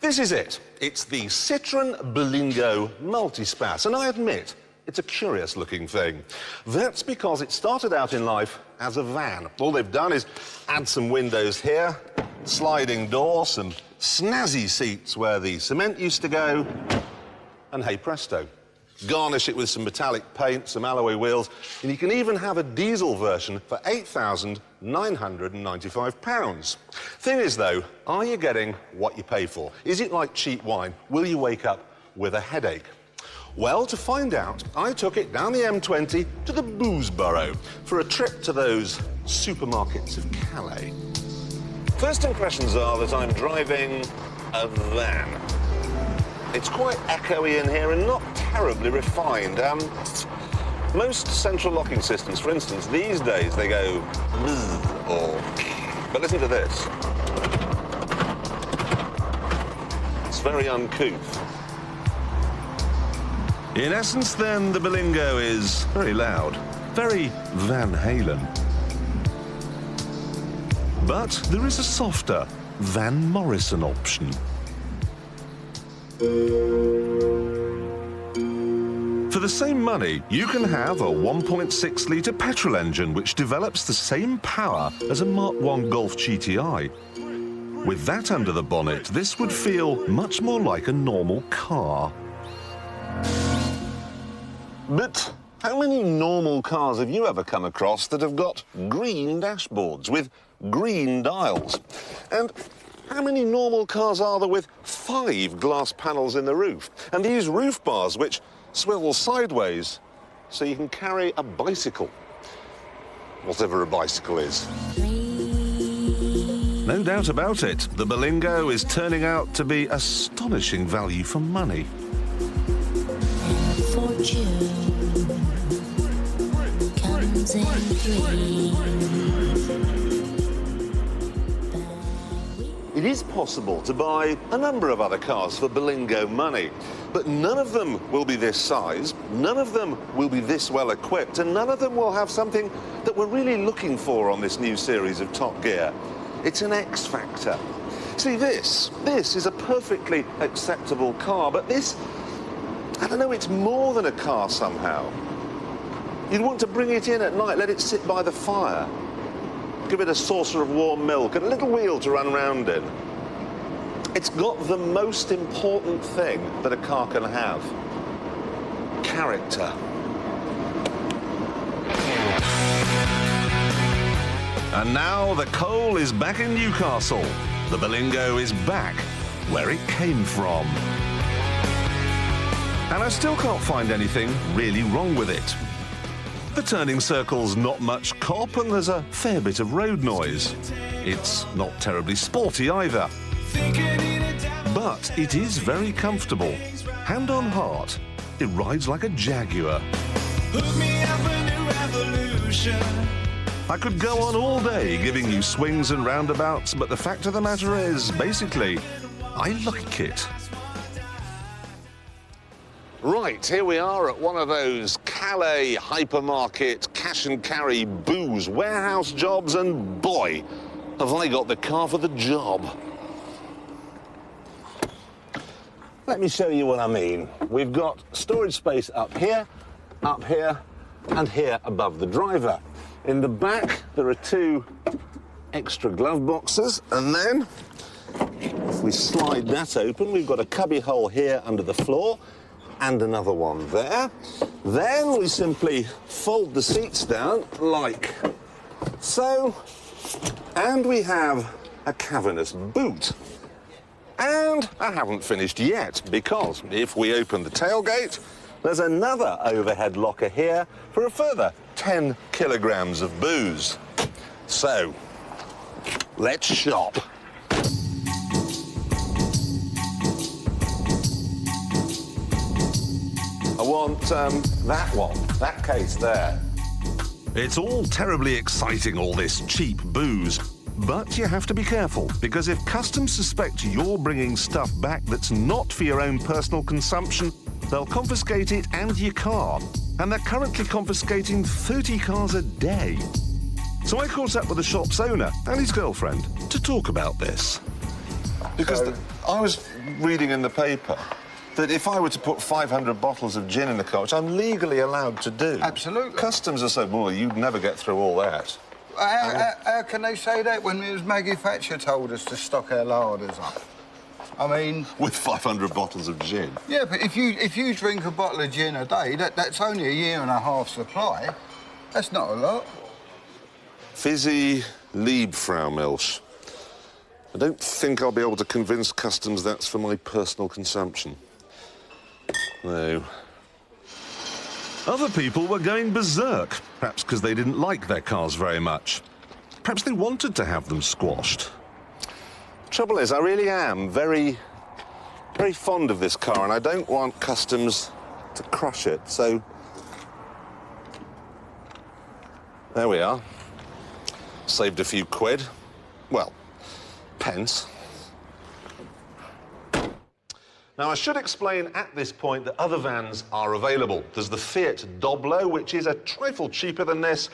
This is it. It's the Citroen Berlingo Multispace, and I admit, it's a curious-looking thing. That's because it started out in life as a van. All they've done is add some windows here, sliding door, some snazzy seats where the cement used to go, and hey presto. Garnish it with some metallic paint, some alloy wheels, and you can even have a diesel version for £8,995. Thing is, though, are you getting what you pay for? Is it like cheap wine? Will you wake up with a headache? Well, to find out, I took it down the M20 to the booze borough for a trip to those supermarkets of Calais. First impressions are that I'm driving a van. It's quite echoey in here and not terribly refined. Most central locking systems, for instance, these days they go bzz or but listen to this. It's very uncouth. In essence, then, the Berlingo is very loud, very Van Halen. But there is a softer Van Morrison option. For the same money, you can have a 1.6-litre petrol engine which develops the same power as a Mark I Golf GTI. With that under the bonnet, this would feel much more like a normal car. But how many normal cars have you ever come across that have got green dashboards with green dials? And how many normal cars are there with 5 glass panels in the roof? And these roof bars which swivel sideways so you can carry a bicycle. Whatever a bicycle is. No doubt about it, the Berlingo is turning out to be astonishing value for money. Fortune comes in threes. It is possible to buy a number of other cars for Berlingo money, but none of them will be this size, none of them will be this well equipped, and none of them will have something that we're really looking for on this new series of Top Gear. It's an X factor. See, this is a perfectly acceptable car, but this, I don't know, it's more than a car somehow. You'd want to bring it in at night, let it sit by the fire. Give it a saucer of warm milk and a little wheel to run around in. It's got the most important thing that a car can have. Character. And now the coal is back in Newcastle. The Berlingo is back where it came from. And I still can't find anything really wrong with it. The turning circle's not much cop and there's a fair bit of road noise. It's not terribly sporty either. But it is very comfortable. Hand on heart, it rides like a Jaguar. I could go on all day giving you swings and roundabouts, but the fact of the matter is, basically, I like it. Right, here we are at one of those Calais hypermarket cash and carry booze warehouse jobs, and boy, have I got the car for the job. Let me show you what I mean. We've got storage space up here, and here above the driver. In the back, there are 2 extra glove boxes, and then if we slide that open, we've got a cubby hole here under the floor, and another one there. Then we simply fold the seats down like so, and we have a cavernous boot. And I haven't finished yet, because if we open the tailgate, there's another overhead locker here for a further 10 kilograms of booze. So, let's shop. I want that one, that case there. It's all terribly exciting, all this cheap booze. But you have to be careful, because if customs suspect you're bringing stuff back that's not for your own personal consumption, they'll confiscate it and your car. And they're currently confiscating 30 cars a day. So I caught up with the shop's owner and his girlfriend to talk about this. Because I was reading in the paper that if I were to put 500 bottles of gin in the car, which I'm legally allowed to do... Absolutely. Customs are so, well, you'd never get through all that. How can they say that when it was Maggie Thatcher told us to stock our larders up? I mean... With 500 bottles of gin? Yeah, but if you drink a bottle of gin a day, that's only a year and a half supply. That's not a lot. Fizzy Liebfraumilch. I don't think I'll be able to convince customs that's for my personal consumption. No. Other people were going berserk, perhaps because they didn't like their cars very much. Perhaps they wanted to have them squashed. Trouble is, I really am very fond of this car, and I don't want customs to crush it, so... There we are. Saved a few quid. Well, pence. Now, I should explain at this point that other vans are available. There's the Fiat Doblo, which is a trifle cheaper than this,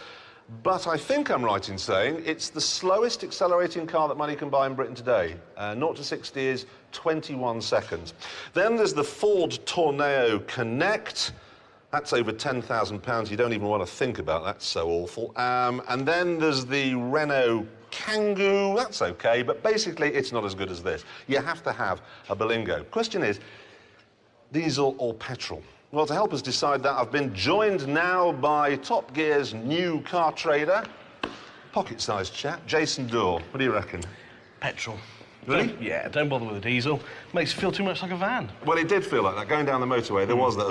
but I think I'm right in saying it's the slowest accelerating car that money can buy in Britain today. 0 to 60 is 21 seconds. Then there's the Ford Tourneo Connect. That's over £10,000. You don't even want to think about that. So awful. And then there's the Renault Kangoo. That's OK, but basically it's not as good as this. You have to have a Berlingo. Question is, diesel or petrol? Well, to help us decide that, I've been joined now by Top Gear's new car trader, pocket-sized chap, Jason Dorr. What do you reckon? Petrol. Really? Yeah, don't bother with a diesel. Makes it feel too much like a van. Well, it did feel like that. Going down the motorway, there was that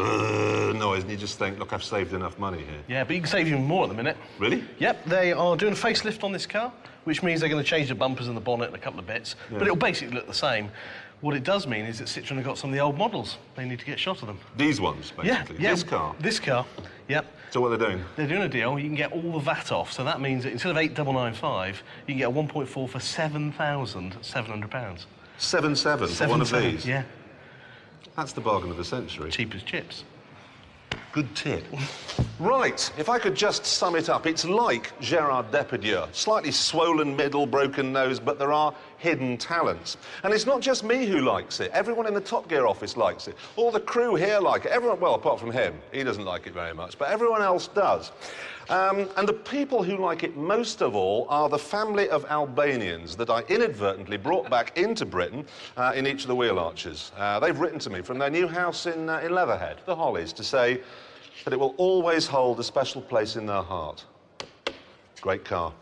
noise, and you just think, look, I've saved enough money here. Yeah, but you can save even more at the minute. Really? Yep, they are doing a facelift on this car, which means they're going to change the bumpers and the bonnet and a couple of bits, but it'll basically look the same. What it does mean is that Citroen have got some of the old models. They need to get a shot of them. These ones, basically? Yeah. This car? This car, yep. So what are they doing? They're doing a deal. You can get all the VAT off, so that means that instead of 8,995, you can get a 1.4 for £7,700. 7.7 for one of these? Yeah. That's the bargain of the century. Cheap as chips. Good tip. Right, if I could just sum it up, it's like Gerard Depardieu. Slightly swollen middle, broken nose, but there are hidden talents. And it's not just me who likes it. Everyone in the Top Gear office likes it. All the crew here like it. Everyone, well, apart from him. He doesn't like it very much, but everyone else does. And the people who like it most of all are the family of Albanians that I inadvertently brought back into Britain in each of the wheel arches. They've written to me from their new house in Leatherhead, the Hollies, to say that it will always hold a special place in their heart. Great car.